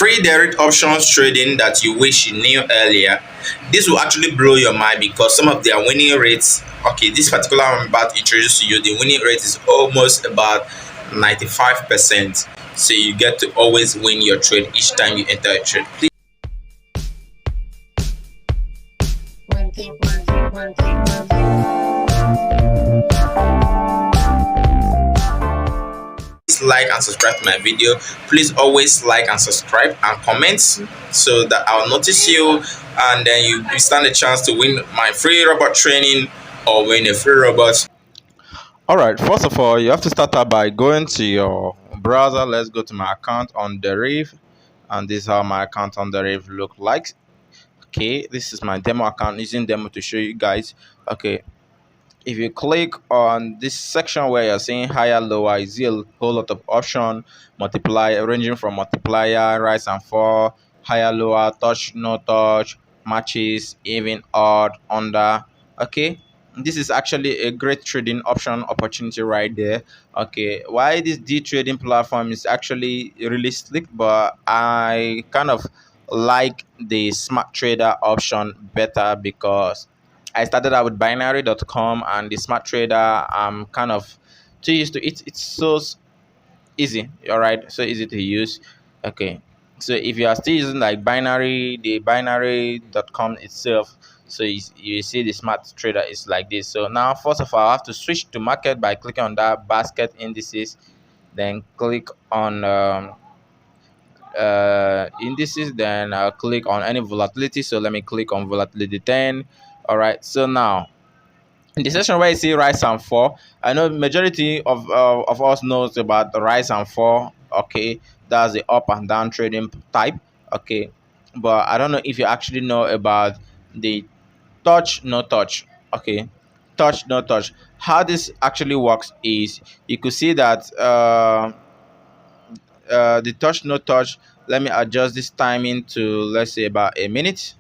free direct options trading that you wish you knew earlier. This will actually blow your mind because some of their winning rates, okay, this particular one I'm about to introduce to you, the winning rate is almost about 95%. So you get to always win your trade each time you enter a trade. Please like and subscribe to my video. Please always like and subscribe and comment so that I'll notice you, and then you stand a chance to win my free robot training or win a free robot. All right, first of all, you have to start out by going to your browser. Let's go to my account on deriv, and this is how my account on deriv look like. Okay, this is my demo account, using demo to show you guys. Okay, if you click on this section where you're seeing higher, lower, you see a whole lot of option, multiplier, ranging from multiplier, rise and fall, higher, lower, touch, no touch, matches, even, odd, under. Okay, this is actually a great trading option opportunity right there. Okay, why this day trading platform is actually really slick, but I kind of like the smart trader option better because I started out with binary.com, and the smart trader I'm kind of too used to it. It's so easy, all right, so easy to use. Okay, so if you are still using like the binary.com itself, so you see the smart trader is like this. So now first of all, I have to switch to market by clicking on that basket indices, then click on indices, then I'll click on any volatility. So let me click on volatility 10. All right, so now in the section where you see rise and fall, I know majority of us knows about the rise and fall. Okay, that's the up and down trading type. Okay, but I don't know if you actually know about the touch no touch. Okay, touch no touch. How this actually works is you could see that the touch no touch. Let me adjust this timing to, let's say, about a minute.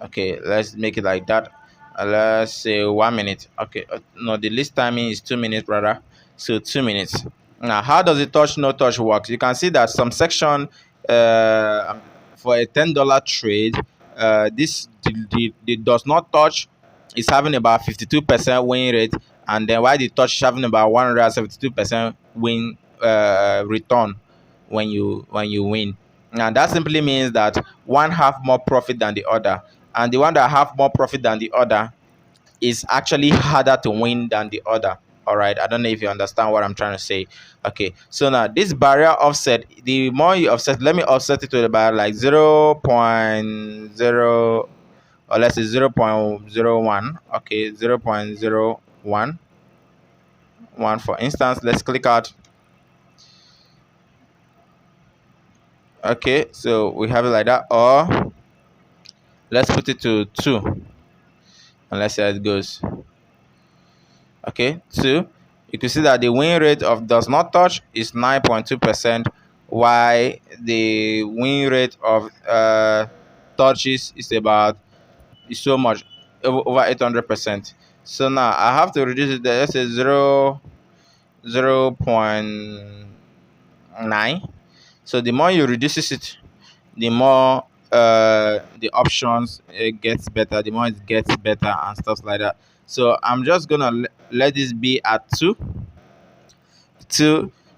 Okay, let's make it like that. Let's say 1 minute. Okay, no, the least timing is 2 minutes rather, so 2 minutes. Now how does the touch no touch work? You can see that some section for a $10 trade, this the does not touch is having about 52% win rate, and then while the touch is having about 172% win return when you win. And that simply means that one have more profit than the other, and the one that have more profit than the other is actually harder to win than the other. All right, I don't know if you understand what I'm trying to say. Okay, so now this barrier offset, the more you offset, let me offset it to about like 0.0, or let's say 0.01. Okay, 0.01 for instance. Let's click out. Okay, so we have it like that, or let's put it to 2, and let's see how it goes. Okay, 2. You can see that the win rate of does not touch is 9.2%, while the win rate of touches is so much, over 800%. So now I have to reduce it. Let's say 0.9. So the more you reduces it, the more the options gets better, the more it gets better and stuff like that. So I'm just gonna let this be at 2.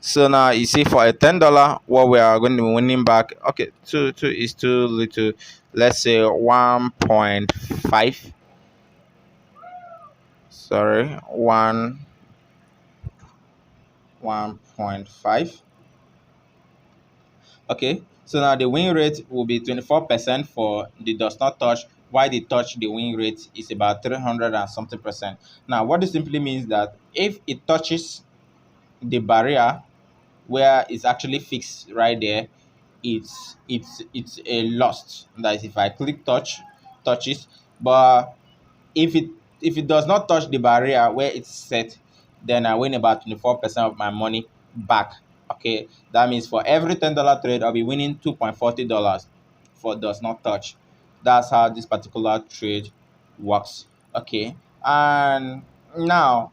So now you see, for a $10, what we are going to be winning back. Okay, 2 is too little. Let's say 1.5. Sorry, 1.5. Okay, so now the win rate will be 24% for the does not touch, while the touch, the win rate is about 300 and something percent. Now what this simply means that if it touches the barrier where it's actually fixed right there, it's a loss. That is, if I click touches, but if it does not touch the barrier where it's set, then I win about 24% of my money back. Okay, that means for every $10 trade, I'll be winning $2.40 for does not touch. That's how this particular trade works. Okay, and now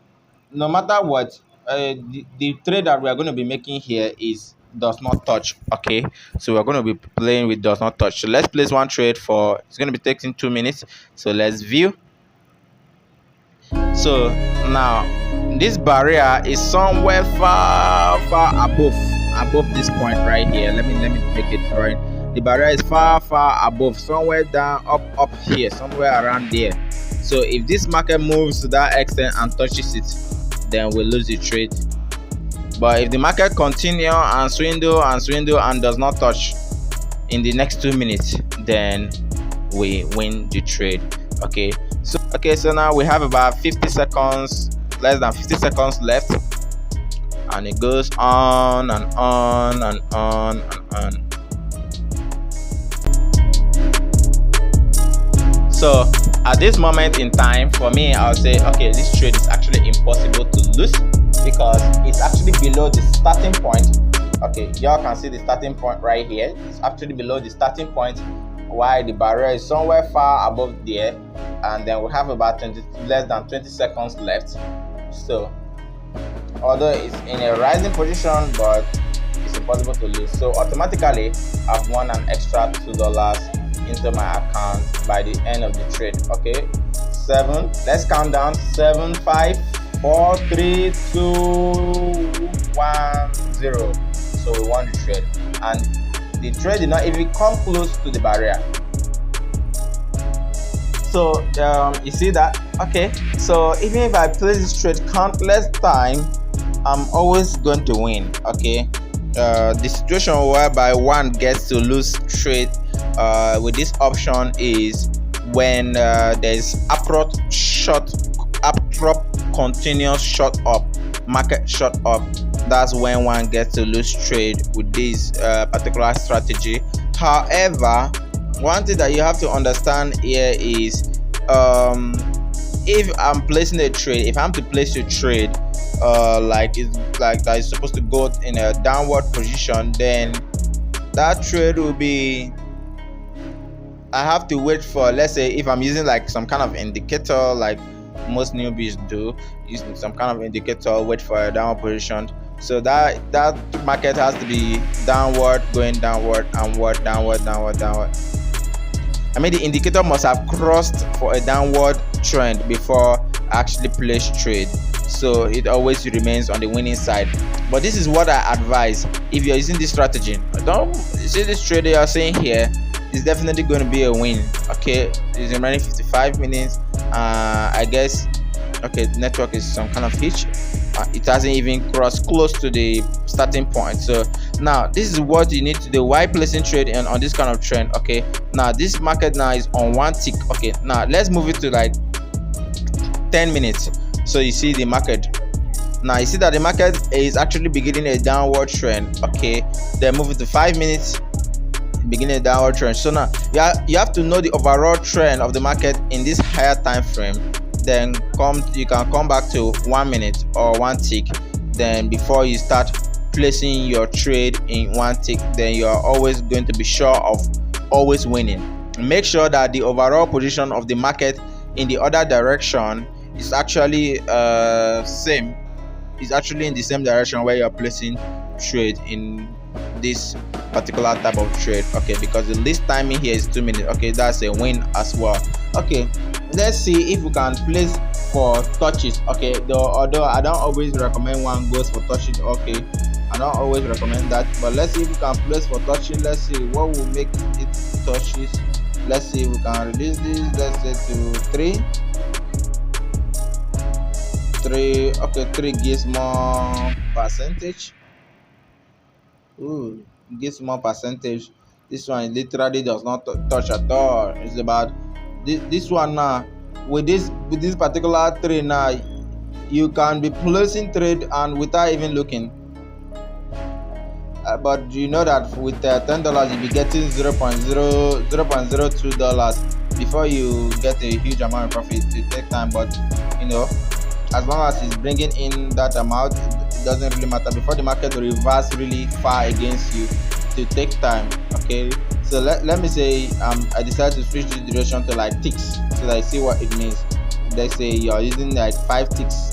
no matter what, the trade that we are going to be making here is does not touch. Okay, so we're going to be playing with does not touch. So let's place one trade for, it's going to be taking 2 minutes. So let's view. So now this barrier is somewhere far above this point right here. Let me make it right. The barrier is far above, somewhere down up here, somewhere around there. So if this market moves to that extent and touches it, then we'll lose the trade. But if the market continue and swindle and does not touch in the next 2 minutes, then we win the trade. Okay, so now we have about 50 seconds, less than 50 seconds left, and it goes on and on and on and on. So at this moment in time, for me, I'll say, okay, this trade is actually impossible to lose because it's actually below the starting point. Okay, y'all can see the starting point right here. It's actually below the starting point, while the barrier is somewhere far above there, and then we have about less than 20 seconds left. So although it's in a rising position, but it's impossible to lose. So automatically I've won an extra $2 into my account by the end of the trade. Okay, 7, let's count down. 7, 5, 4, 3, 2, 1, 0. So we won the trade, and the trade did not even come close to the barrier. So you see that? Okay, so even if I play this trade countless time, I'm always going to win. Okay, the situation whereby one gets to lose trade with this option is when there's abrupt continuous shot up, market shot up. That's when one gets to lose trade with this particular strategy. However, one thing that you have to understand here is if I'm placing a trade, if I'm to place a trade like that is supposed to go in a downward position, then that trade will be, I have to wait for, let's say if I'm using like some kind of indicator, like most newbies do, using some kind of indicator, wait for a downward position. So that market has to be downward, going downward, downward. I mean, the indicator must have crossed for a downward trend before I actually place trade, so it always remains on the winning side. But this is what I advise if you're using this strategy. Don't see this trade you are saying here is definitely going to be a win. Okay, it's remaining 55 minutes. I guess, okay, the network is some kind of hitch. It hasn't even crossed close to the starting point. So now this is what you need to do while placing trade on this kind of trend. Okay, now this market now is on one tick. Okay, now let's move it to like 10 minutes. So you see the market, now you see that the market is actually beginning a downward trend. Okay, then move it to 5 minutes, beginning a downward trend. So now you have to know the overall trend of the market in this higher time frame. Then you can come back to 1 minute or one tick, then before you start placing your trade in one tick, then you are always going to be sure of always winning. Make sure that the overall position of the market in the other direction is actually same, is actually in the same direction where you are placing trade in this particular type of trade. Okay, because the least timing here is 2 minutes. Okay, that's a win as well. Okay, let's see if we can place for touches. Okay, although I don't always recommend one goes for touches. Okay, I don't always recommend that, but let's see if we can place for touches. Let's see what will make it touches. Let's see if we can reduce this, let's say to 3. Okay, 3 gives more percentage. Ooh, gives more percentage. This one literally does not touch at all. It's about this one now. With this particular trade now, you can be placing trade and without even looking. But you know that with $10 you'll be getting $0.02 before you get a huge amount of profit. It takes time, but you know, as long as it's bringing in that amount, it doesn't really matter. Before the market will reverse really far against you, to take time. Okay, so let me say I decided to switch the duration to like ticks so that I see what it means. Let's say you're using like 5 ticks.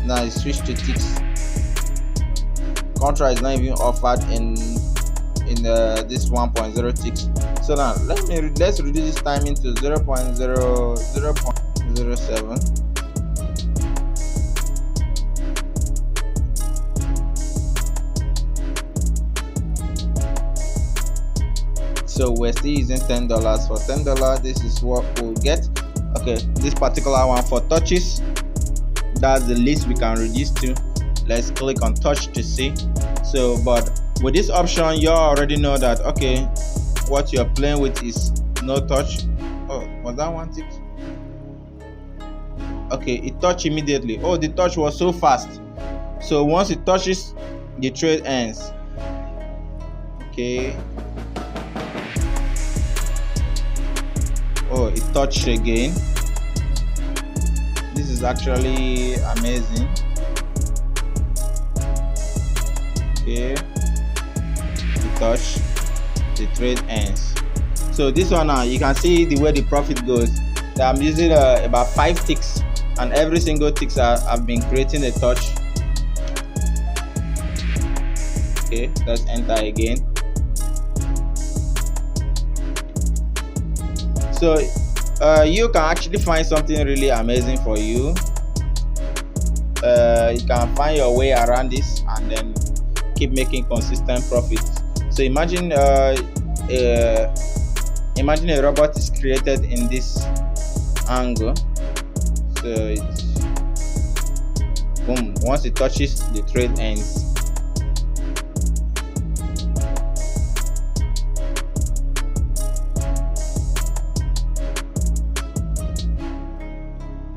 Now I switch to ticks. contra is not even offered in this 1.06. So now let's reduce this timing to 0.07. So we're still using $10. For $10, this is what we'll get. Okay, this particular one for touches, that's the least we can reduce to. Let's click on touch to see. So but with this option, you already know that okay, what you're playing with is no touch. Oh, was that one tick? Okay, it touched immediately. Oh, the touch was so fast. So once it touches, the trade ends. Okay. Oh, it touched again. This is actually amazing. Okay, the touch, the trade ends. So this one now, you can see the way the profit goes. I'm using about 5 ticks, and every single ticks I've been creating a touch. Okay, let's enter again. So you can actually find something really amazing for you. You can find your way around this and then keep making consistent profits. So imagine a robot is created in this angle. So it's boom, once it touches, the trade ends.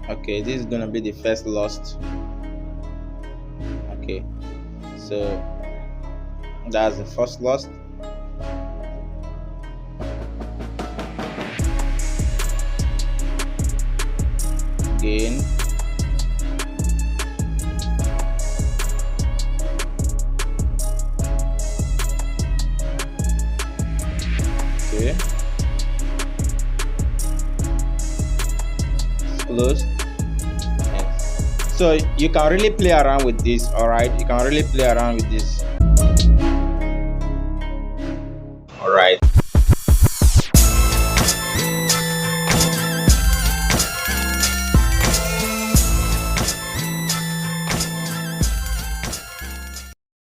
Okay, this is gonna be the first lost. Okay, so that's the first lost. Again, okay, it's closed. So you can really play around with this. All right, you can really play around with this.